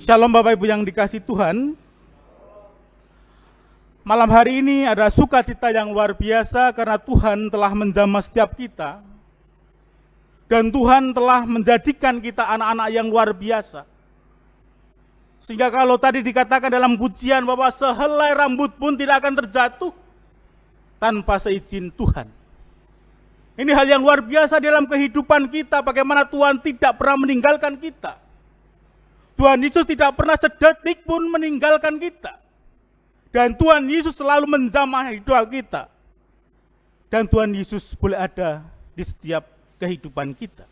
Shalom Bapak Ibu yang dikasihi Tuhan. Malam hari ini ada sukacita yang luar biasa karena Tuhan telah menjamah setiap kita. Dan Tuhan telah menjadikan kita anak-anak yang luar biasa. Sehingga kalau tadi dikatakan dalam pujian bahwa sehelai rambut pun tidak akan terjatuh tanpa seizin Tuhan. Ini hal yang luar biasa dalam kehidupan kita, bagaimana Tuhan tidak pernah meninggalkan kita. Tuhan Yesus tidak pernah sedetik pun meninggalkan kita. Dan Tuhan Yesus selalu menjamah hidup kita. Dan Tuhan Yesus boleh ada di setiap kehidupan kita.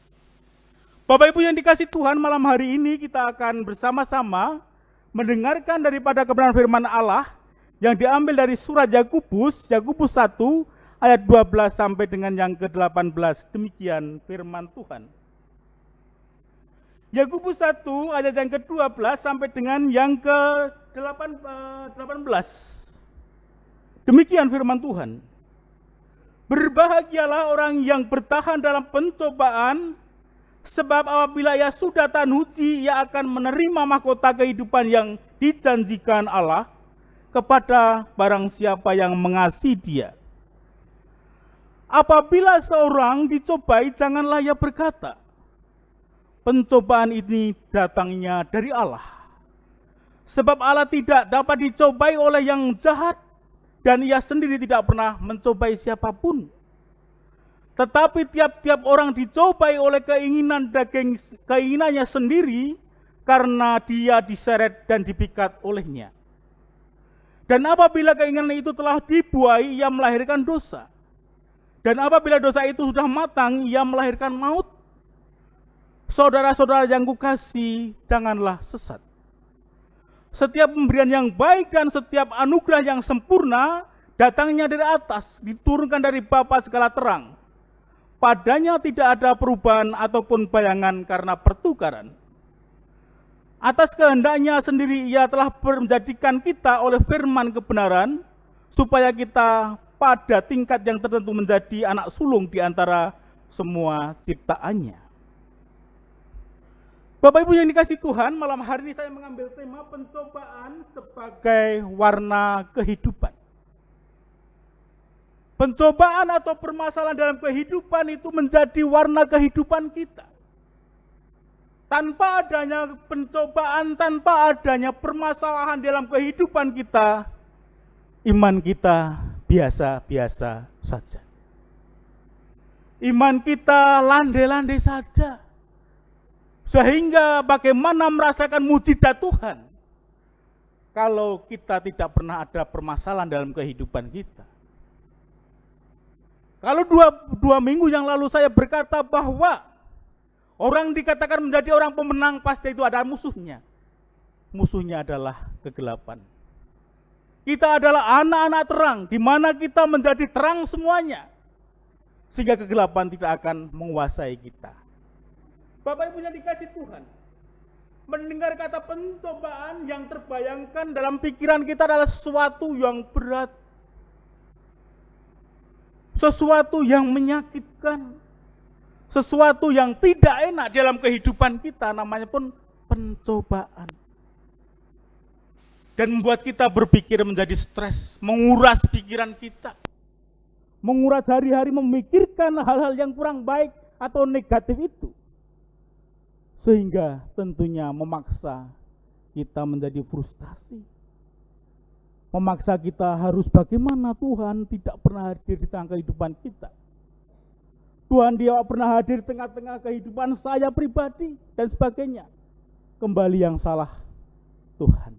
Bapak Ibu yang dikasihi Tuhan, malam hari ini kita akan bersama-sama mendengarkan daripada kebenaran firman Allah yang diambil dari surat Yakobus 1 ayat 12 sampai dengan yang ke-18. Demikian firman Tuhan. Yakobus 1 ayat yang ke-12 sampai dengan yang ke-18. Demikian firman Tuhan. Berbahagialah orang yang bertahan dalam pencobaan, sebab apabila ia sudah tahan uji, ia akan menerima mahkota kehidupan yang dijanjikan Allah kepada barang siapa yang mengasihi Dia. Apabila seorang dicobai, janganlah ia berkata, pencobaan ini datangnya dari Allah. Sebab Allah tidak dapat dicobai oleh yang jahat, dan ia sendiri tidak pernah mencobai siapapun. Tetapi tiap-tiap orang dicobai oleh keinginannya sendiri, karena dia diseret dan dipikat olehnya. Dan apabila keinginan itu telah dibuai, ia melahirkan dosa. Dan apabila dosa itu sudah matang, ia melahirkan maut. Saudara-saudara yang kukasihi, janganlah sesat. Setiap pemberian yang baik dan setiap anugerah yang sempurna datangnya dari atas, diturunkan dari Bapa segala terang. Padanya tidak ada perubahan ataupun bayangan karena pertukaran. Atas kehendaknya sendiri ia telah menjadikan kita oleh firman kebenaran, supaya kita pada tingkat yang tertentu menjadi anak sulung di antara semua ciptaannya. Bapak Ibu yang dikasihi Tuhan, malam hari ini saya mengambil tema pencobaan sebagai warna kehidupan. Pencobaan atau permasalahan dalam kehidupan itu menjadi warna kehidupan kita. Tanpa adanya pencobaan, tanpa adanya permasalahan dalam kehidupan kita, iman kita biasa-biasa saja. Iman kita landai-landai saja. Sehingga bagaimana merasakan mujizat Tuhan kalau kita tidak pernah ada permasalahan dalam kehidupan kita. Kalau dua minggu yang lalu saya berkata bahwa orang dikatakan menjadi orang pemenang, pasti itu ada musuhnya. Musuhnya adalah kegelapan. Kita adalah anak-anak terang, di mana kita menjadi terang semuanya. Sehingga kegelapan tidak akan menguasai kita. Bapak Ibu yang dikasihi Tuhan, mendengar kata pencobaan yang terbayangkan dalam pikiran kita adalah sesuatu yang berat. Sesuatu yang menyakitkan. Sesuatu yang tidak enak dalam kehidupan kita, namanya pun pencobaan. Dan membuat kita berpikir menjadi stres, menguras pikiran kita. Menguras hari-hari memikirkan hal-hal yang kurang baik atau negatif itu. Sehingga tentunya memaksa kita menjadi frustasi. Memaksa kita harus bagaimana Tuhan tidak pernah hadir di tengah kehidupan kita. Tuhan dia pernah hadir di tengah-tengah kehidupan saya pribadi dan sebagainya. Kembali yang salah Tuhan.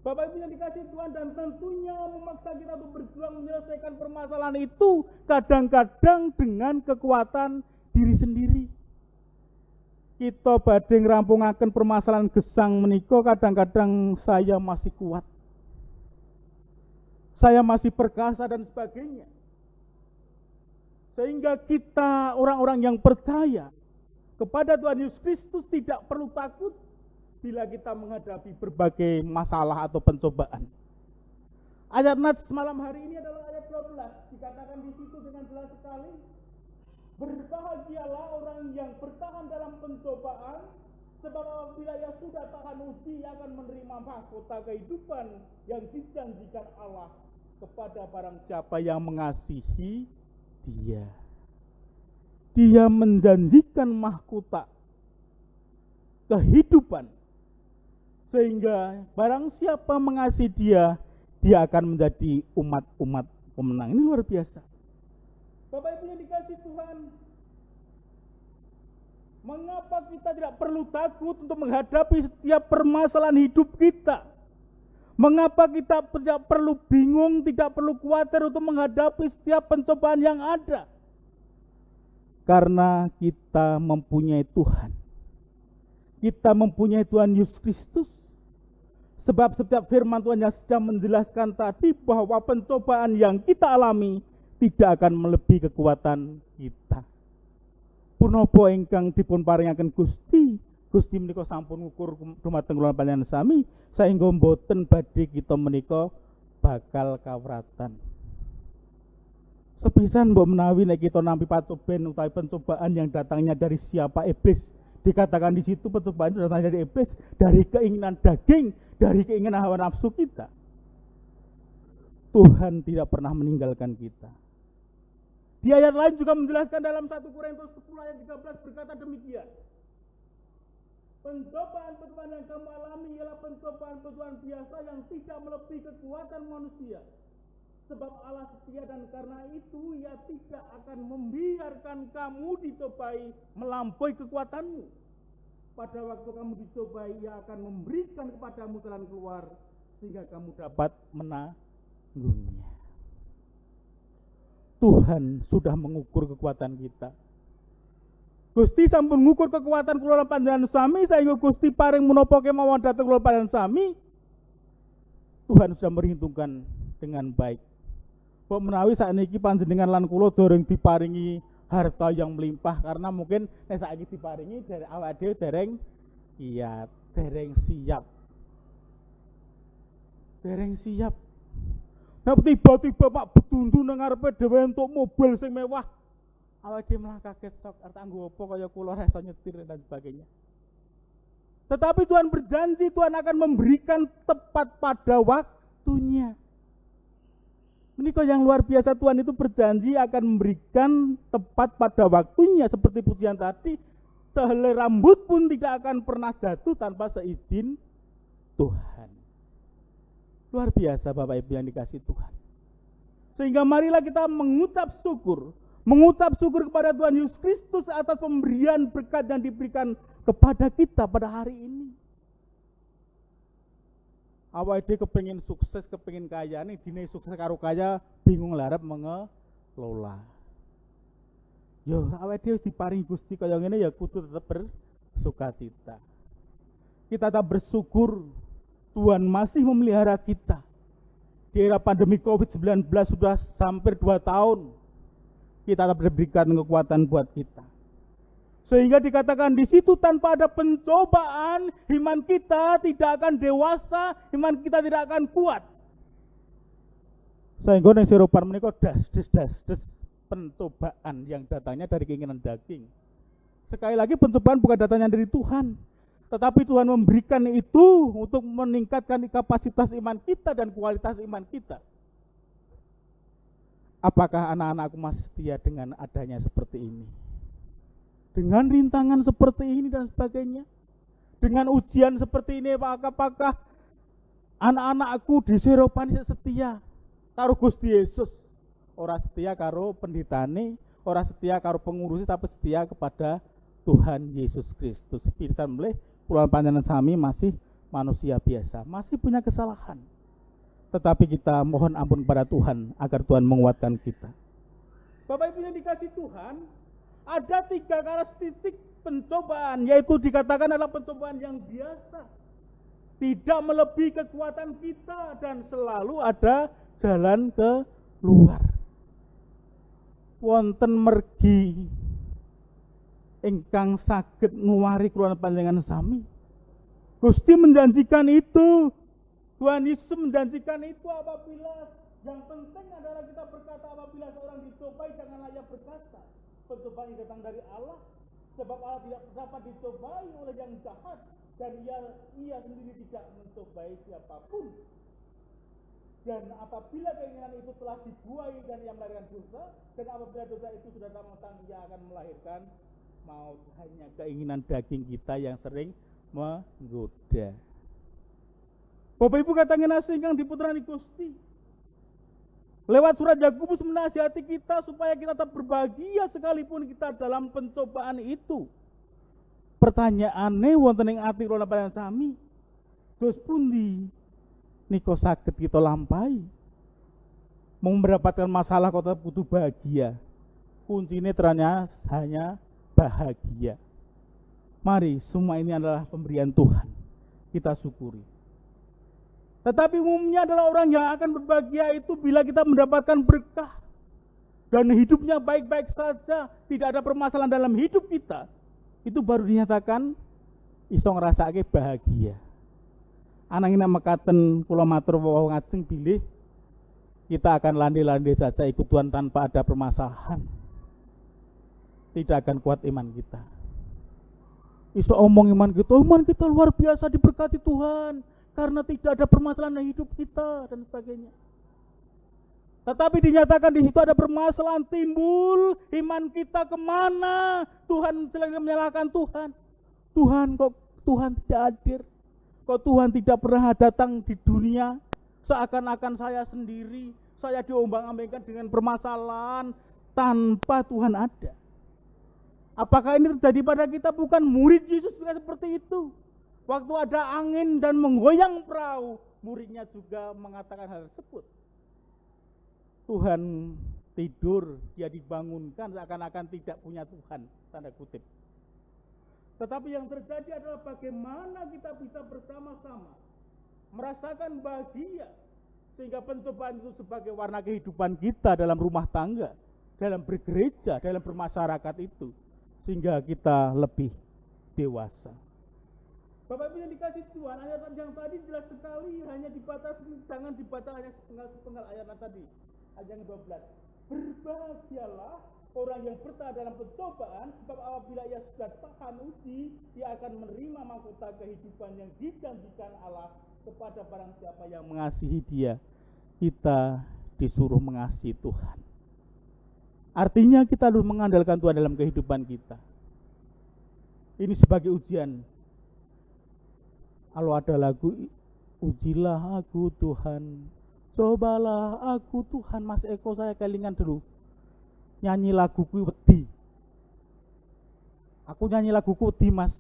Bapak Ibu yang dikasihi Tuhan, dan tentunya memaksa kita untuk berjuang menyelesaikan permasalahan itu kadang-kadang dengan kekuatan diri sendiri. Kita badhe ngrampungaken permasalahan gesang menika, kadang-kadang saya masih kuat. Saya masih perkasa dan sebagainya. Sehingga kita orang-orang yang percaya kepada Tuhan Yesus Kristus tidak perlu takut bila kita menghadapi berbagai masalah atau pencobaan. Ayat nats malam hari ini adalah ayat 12. Dikatakan di situ dengan jelas sekali, berbahagialah orang yang bertahan dalam pencobaan, Sebab apabila ia sudah tahan uji, ia akan menerima mahkota kehidupan yang dijanjikan Allah kepada barang siapa yang mengasihi Dia. Dia menjanjikan mahkota kehidupan, sehingga barang siapa mengasihi Dia, Dia akan menjadi umat-umat pemenang. Ini luar biasa. Bapak Ibu yang dikasihi Tuhan, mengapa kita tidak perlu takut untuk menghadapi setiap permasalahan hidup kita? Mengapa kita tidak perlu bingung, tidak perlu khawatir untuk menghadapi setiap pencobaan yang ada? Karena kita mempunyai Tuhan. Kita mempunyai Tuhan Yesus Kristus. Sebab setiap firman Tuhan yang sedang menjelaskan tadi bahwa pencobaan yang kita alami tidak akan melebihi kekuatan kita. Punapa ingkang dipun paringaken Gusti menika sampun ngukur dumateng kula panjenengan sami saengga mboten badhe kita menika bakal kawratan. Sepisan mbok menawi nek kita nampi pacoben utawi pencobaan yang datangnya dari siapa iblis. Dikatakan di situ pencobaan itu datang dari iblis, dari keinginan daging, dari keinginan hawa nafsu kita. Tuhan tidak pernah meninggalkan kita. Di ayat lain juga menjelaskan dalam 1 Korintus 10 ayat 13 berkata demikian. Pencobaan-pencobaan yang kamu alami ialah pencobaan-pencobaan biasa yang tidak melebihi kekuatan manusia. Sebab Allah setia dan karena itu Ia tidak akan membiarkan kamu dicobai melampaui kekuatanmu. Pada waktu kamu dicobai, Ia akan memberikan kepadamu jalan keluar sehingga kamu dapat menanggungnya. Tuhan sudah mengukur kekuatan kita. Gusti sampun mengukur kekuatan kula panjenengan sami saengga Gusti paring menapa kemawon dhateng kula panjenengan sami. Tuhan sudah merhitungkan dengan baik. Kok menawi sakniki panjenengan lan kula dereng diparingi harta yang melimpah karena mungkin nek saiki diparingi dari awake dhewe dereng siap. Dereng siap. Nah tiba-tiba Pak betundu nang ngarepe dhewe entuk mobil sing mewah. Awake dhewe malah kaget sok, arep anggo apa kaya kula rasa nyetir dan sebagainya. Tetapi Tuhan berjanji Tuhan akan memberikan tepat pada waktunya. Menika yang luar biasa, Tuhan itu berjanji akan memberikan tepat pada waktunya seperti pujian tadi. Sehelai rambut pun tidak akan pernah jatuh tanpa seizin Tuhan. Luar biasa Bapak Ibu yang dikasihi Tuhan. Sehingga marilah kita mengucap syukur kepada Tuhan Yesus Kristus atas pemberian berkat yang diberikan kepada kita pada hari ini. Awake dhewe kepengin sukses, kepengin kaya, nih dine sukses karo kaya bingung larap mengelola. Yo awake dhewe diparingi Gusti kaya ngene ya kudu tetep bersukacita. Kita tetap bersyukur Tuhan masih memelihara kita. Di era pandemi COVID-19 sudah hampir 2 tahun. Kita tetap diberikan kekuatan buat kita. Sehingga dikatakan di situ tanpa ada pencobaan, iman kita tidak akan dewasa, iman kita tidak akan kuat. Sehingga ning seropan menika das pencobaan yang datangnya dari keinginan daging. Sekali lagi pencobaan bukan datangnya dari Tuhan, tetapi Tuhan memberikan itu untuk meningkatkan kapasitas iman kita dan kualitas iman kita. Apakah anak-anakku masih setia dengan adanya seperti ini? Dengan rintangan seperti ini dan sebagainya, dengan ujian seperti ini, apakah anak-anakku di seropan setia karo Gusti Yesus? Ora setia karo pendetane, ora setia karo pengurusi, tapi setia kepada Tuhan Yesus Kristus. Pirsan mleh kula panjenengan sami masih manusia biasa, masih punya kesalahan. Tetapi kita mohon ampun kepada Tuhan agar Tuhan menguatkan kita. Bapak Ibu yang dikasihi Tuhan, ada 3 karakteristik pencobaan, yaitu dikatakan adalah pencobaan yang biasa, tidak melebihi kekuatan kita dan selalu ada jalan keluar. Wonten mergi ingkang saged nguwari kula panjenengan sami. Gusti menjanjikan itu, Tuhan Yesus menjanjikan itu apabila yang penting adalah kita berkata apabila seorang dicobai janganlah ia berkata pencobaan yang datang dari Allah, Sebab Allah tidak dapat dicobai oleh yang jahat, dan ia sendiri tidak mencobai siapapun. Dan apabila keinginan itu telah dibuai dan ia melahirkan dosa, dan apabila dosa itu sudah matang, ia akan melahirkan maut. Hanya keinginan daging kita yang sering menggoda. Bapak Ibu katanya nasingkang diputrani Gusti. Lewat surat Yakobus menasihati kita supaya kita tetap berbahagia sekalipun kita dalam pencobaan itu. Pertanyaane wonten ing ati kula panjenengan sami. Dos pundi nika saged kita lampahi? Mau mendapatkan masalah kok tetap butuh bahagia. Kuncinya ternyata hanya bahagia. Mari, semua ini adalah pemberian Tuhan. Kita syukuri. Tetapi umumnya adalah orang yang akan berbahagia itu bila kita mendapatkan berkah dan hidupnya baik-baik saja, tidak ada permasalahan dalam hidup kita, itu baru dinyatakan iso ngrasake bahagia. Ananging mekaten kula matur wawuh ngajeng bilih kita akan landai-landai saja ikut Tuhan tanpa ada permasalahan. Tidak akan kuat iman kita. Iso omong iman kita luar biasa diberkati Tuhan. Karena tidak ada permasalahan dalam hidup kita dan sebagainya. Tetapi dinyatakan di situ ada permasalahan timbul, iman kita kemana? Tuhan selalu menyalahkan Tuhan. Tuhan kok Tuhan tidak hadir? Kok Tuhan tidak pernah datang di dunia? Seakan-akan saya sendiri, saya diombang-ambingkan dengan permasalahan tanpa Tuhan ada. Apakah ini terjadi pada kita? Bukan murid Yesus juga seperti itu. Waktu ada angin dan menggoyang perahu, muridnya juga mengatakan hal tersebut. Tuhan tidur, dia dibangunkan seakan-akan tidak punya Tuhan, tanda kutip. Tetapi yang terjadi adalah bagaimana kita bisa bersama-sama merasakan bahagia, sehingga pencobaan itu sebagai warna kehidupan kita dalam rumah tangga, dalam bergereja, dalam bermasyarakat itu, sehingga kita lebih dewasa. Bapak Ibu yang dikasih Tuhan, ayat yang tadi jelas sekali, hanya dibatasi, jangan dibaca hanya sepenggal ayat tadi, ayat yang 12. Berbahagialah orang yang bertahan dalam pencobaan, sebab apabila ia sudah tahan uji, ia akan menerima mahkota kehidupan yang dijanjikan Allah kepada barang siapa yang mengasihi Dia. Kita disuruh mengasihi Tuhan. Artinya kita harus mengandalkan Tuhan dalam kehidupan kita. Ini sebagai ujian. Kalau ada lagu, ujilah aku Tuhan, cobalah aku Tuhan. Mas Eko saya kelingan dulu nyanyi lagu kuwi wedi. Aku nyanyi lagu wedi Mas.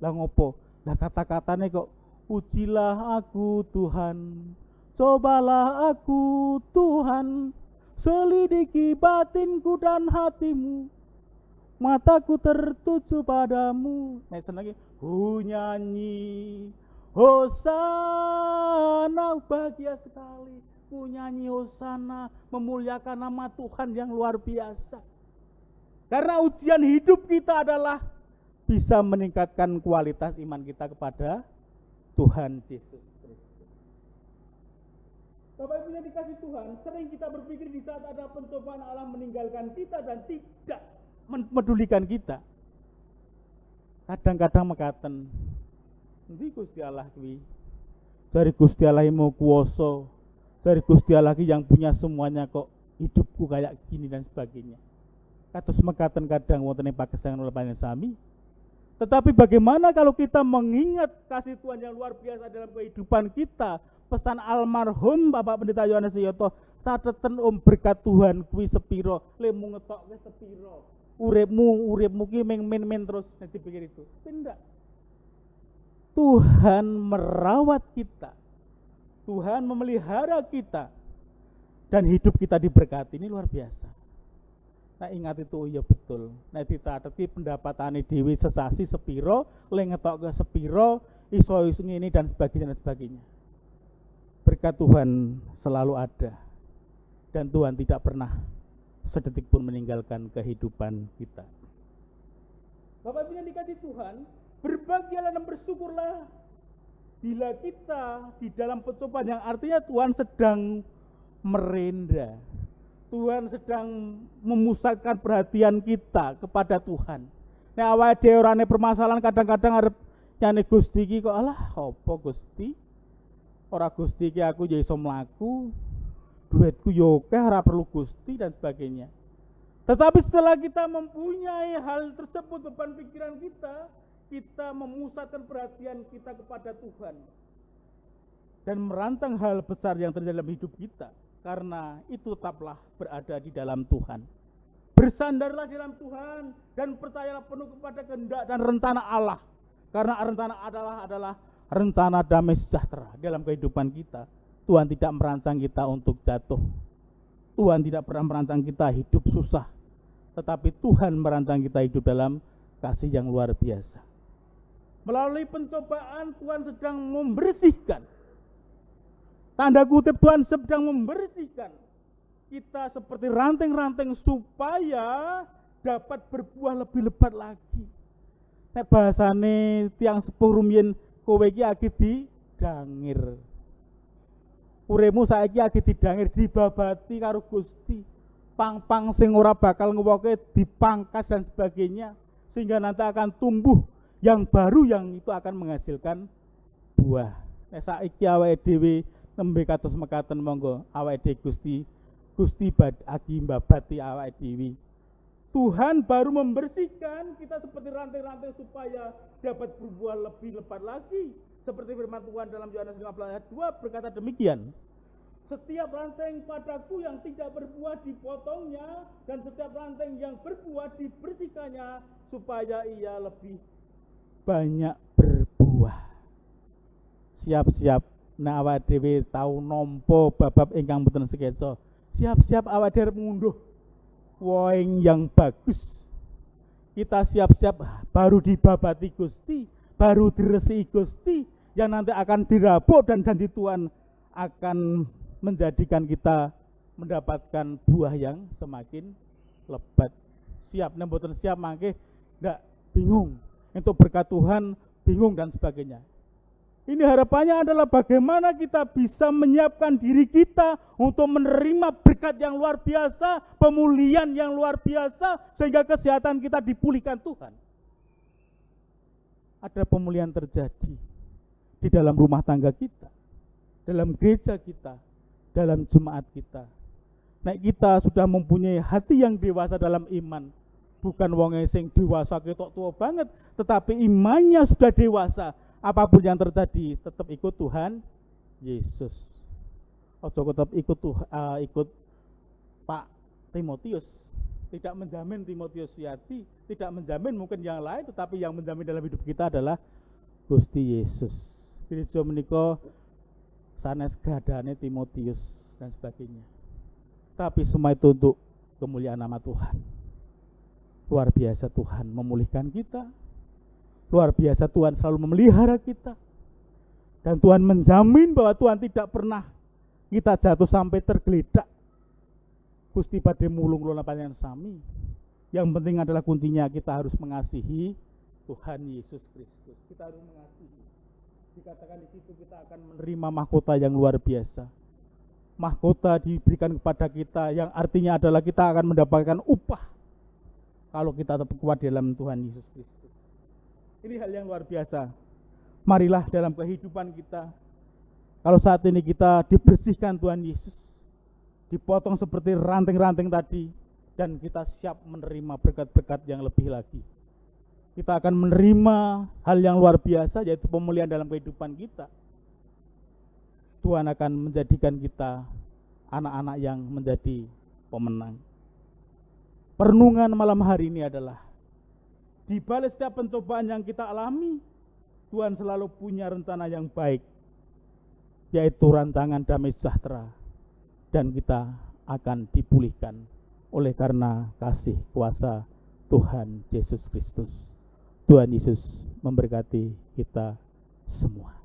Lah ngopo? Lah kata-katane kok ujilah aku Tuhan, cobalah aku Tuhan, selidiki batinku dan hatimu, mataku tertuju padamu. Nek senenge nyanyi Hosana, bahagia sekali. Nyanyi Hosana, memuliakan nama Tuhan yang luar biasa. Karena ujian hidup kita adalah bisa meningkatkan kualitas iman kita kepada Tuhan Yesus Kristus. Bapak Ibu yang dikasih Tuhan, sering kita berpikir di saat ada pencobaan Allah meninggalkan kita dan tidak memedulikan kita. Kadang-kadang mekaten, nanti Gusti Allah kuwi. Jare Gusti Allah mau kuwasa, jare Gusti Allah yang punya semuanya kok hidupku kayak gini dan sebagainya. Kados mekaten kadang wonten ing pagesangan oleh panjenengan sami. Tetapi bagaimana kalau kita mengingat kasih Tuhan yang luar biasa dalam kehidupan kita? Pesan almarhum Bapak Pendeta Yohanes Yoto, cateten berkat Tuhan kuwi sepiro, lemu ngetokke sepiro. Uripmu ki men terus nanti pikir itu. Tidak. Tuhan merawat kita. Tuhan memelihara kita. Dan hidup kita diberkati, ini luar biasa. Nah ingat itu, ya betul. Nah dicateti pendapatane dhewe sesasi sepiro, le ngetokke sepiro, iso ngene dan sebagainya. Berkat Tuhan selalu ada. Dan Tuhan tidak pernah sedetik pun meninggalkan kehidupan kita. Bapak Ibu yang dikasih Tuhan, berbahagialah dan bersyukurlah bila kita di dalam pencobaan, yang artinya Tuhan sedang merendah. Tuhan sedang memusatkan perhatian kita kepada Tuhan. Nek awake dhewe ora ane permasalahan kadang-kadang arep nyane Gusti iki kok alah apa Gusti? Ora Gusti iki aku ya iso mlaku, duitku yo akeh ora perlu Gusti dan sebagainya. Tetapi setelah kita mempunyai hal tersebut beban pikiran kita memusatkan perhatian kita kepada Tuhan dan merancang hal besar yang terjadi dalam hidup kita, karena itu tetaplah berada di dalam Tuhan. Bersandarlah di dalam Tuhan dan percayalah penuh kepada kehendak dan rencana Allah, karena rencana adalah rencana damai sejahtera dalam kehidupan kita. Tuhan tidak merancang kita untuk jatuh, Tuhan tidak pernah merancang kita hidup susah, tetapi Tuhan merancang kita hidup dalam kasih yang luar biasa. Melalui pencobaan Tuhan sedang membersihkan, tanda kutip Tuhan sedang membersihkan kita seperti ranting-ranting supaya dapat berbuah lebih lebat lagi. Nek bahasane tiang sepuh rumiyin, kowe iki agi didangir. Uremu saiki agi didangir, dibabati karo Gusti. Pang-pang sing ora bakal ngewoke dipangkas dan sebagainya, sehingga nanti akan tumbuh yang baru yang itu akan menghasilkan buah. Nek saiki awake dhewe nembe kados mekaten, monggo awake dhewe Gusti agi mbabati awake dhewe. Tuhan baru membersihkan kita seperti rantai-rantai supaya dapat berbuah lebih lebat lagi. Seperti firman Tuhan dalam Yohanes 15 ayat 2 berkata demikian. Setiap ranting padaku yang tidak berbuah dipotongnya, dan setiap ranting yang berbuah dibersihkannya supaya ia lebih banyak berbuah. Siap-siap nek awake dhewe tau nampa babab ingkang boten sekeca. Siap-siap awake dhewe ngunduh woing yang bagus. Kita siap-siap baru dibabati Gusti, baru diresiki Gusti, yang nanti akan dirabuk dan janji Tuhan akan menjadikan kita mendapatkan buah yang semakin lebat. Siap, nek mboten siap mangke ndak bingung, untuk berkat Tuhan bingung dan sebagainya. Ini harapannya adalah bagaimana kita bisa menyiapkan diri kita untuk menerima berkat yang luar biasa, pemulihan yang luar biasa, sehingga kesehatan kita dipulihkan Tuhan. Ada pemulihan terjadi di dalam rumah tangga kita, dalam gereja kita, dalam jemaat kita. Nah, kita sudah mempunyai hati yang dewasa dalam iman. Bukan wong sing dewasa ketok tua banget, tetapi imannya sudah dewasa. Apapun yang terjadi tetap ikut Tuhan Yesus. Ojo tetap ikut Pak Timotius. Tidak menjamin Timotius Yati, tidak menjamin mungkin yang lain, tetapi yang menjamin dalam hidup kita adalah Gusti Yesus. Gereja menika sanes gadane Timotius dan sebagainya. Tapi semua itu untuk kemuliaan nama Tuhan. Luar biasa Tuhan memulihkan kita. Luar biasa Tuhan selalu memelihara kita. Dan Tuhan menjamin bahwa Tuhan tidak pernah kita jatuh sampai tergeledak. Gusti badhe mulung kula panjenengan sami. Yang penting adalah kuncinya kita harus mengasihi Tuhan Yesus Kristus. Kita harus mengasihi. Dikatakan di situ kita akan menerima mahkota yang luar biasa. Mahkota diberikan kepada kita yang artinya adalah kita akan mendapatkan upah kalau kita tetap kuat dalam Tuhan Yesus Kristus. Ini hal yang luar biasa. Marilah dalam kehidupan kita, kalau saat ini kita dibersihkan Tuhan Yesus, dipotong seperti ranting-ranting tadi, dan kita siap menerima berkat-berkat yang lebih lagi. Kita akan menerima hal yang luar biasa, yaitu pemulihan dalam kehidupan kita. Tuhan akan menjadikan kita anak-anak yang menjadi pemenang. Perenungan malam hari ini adalah, di balik setiap pencobaan yang kita alami, Tuhan selalu punya rencana yang baik, yaitu rancangan damai sejahtera, dan kita akan dipulihkan oleh karena kasih kuasa Tuhan Yesus Kristus. Tuhan Yesus memberkati kita semua.